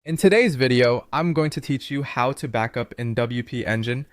In today's video, I'm going to teach you how to backup in WP Engine.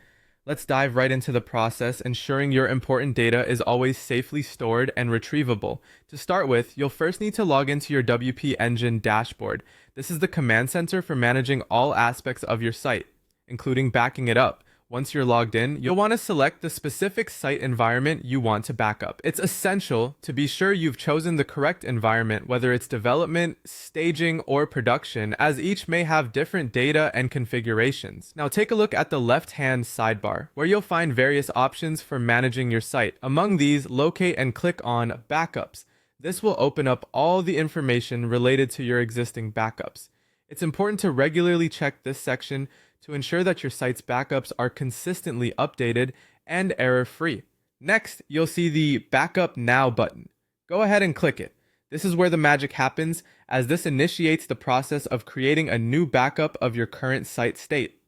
Let's dive right into the process, ensuring your important data is always safely stored and retrievable. To start with, you'll first need to log into your WP Engine dashboard. This is the command center for managing all aspects of your site, including backing it up. Once you're logged in, you'll want to select the specific site environment you want to backup. It's essential to be sure you've chosen the correct environment, whether it's development, staging, or production, as each may have different data and configurations. Now take a look at the left-hand sidebar, where you'll find various options for managing your site. Among these, locate and click on Backups. This will open up all the information related to your existing backups. It's important to regularly check this section to ensure that your site's backups are consistently updated and error-free. Next, you'll see the Backup Now button. Go ahead and click it. This is where the magic happens, as this initiates the process of creating a new backup of your current site state.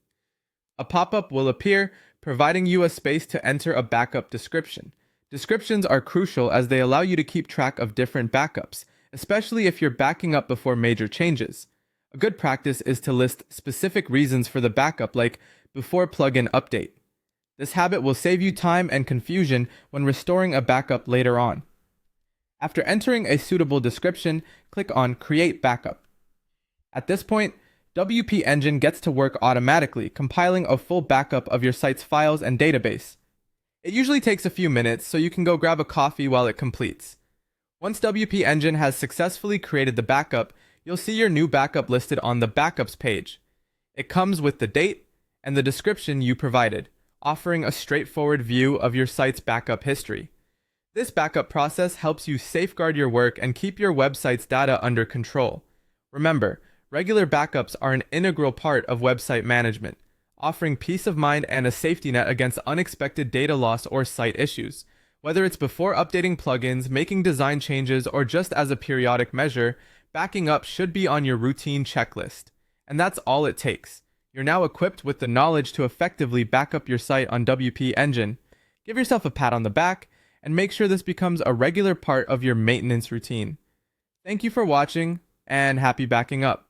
A pop-up will appear, providing you a space to enter a backup description. Descriptions are crucial as they allow you to keep track of different backups, especially if you're backing up before major changes. A good practice is to list specific reasons for the backup, like before plugin update. This habit will save you time and confusion when restoring a backup later on. After entering a suitable description, click on Create Backup. At this point, WP Engine gets to work automatically, compiling a full backup of your site's files and database. It usually takes a few minutes, so you can go grab a coffee while it completes. Once WP Engine has successfully created the backup, you'll see your new backup listed on the Backups page. It comes with the date and the description you provided, offering a straightforward view of your site's backup history. This backup process helps you safeguard your work and keep your website's data under control. Remember, regular backups are an integral part of website management, offering peace of mind and a safety net against unexpected data loss or site issues. Whether it's before updating plugins, making design changes, or just as a periodic measure, backing up should be on your routine checklist. And that's all it takes. You're now equipped with the knowledge to effectively back up your site on WP Engine. Give yourself a pat on the back, and make sure this becomes a regular part of your maintenance routine. Thank you for watching, and happy backing up.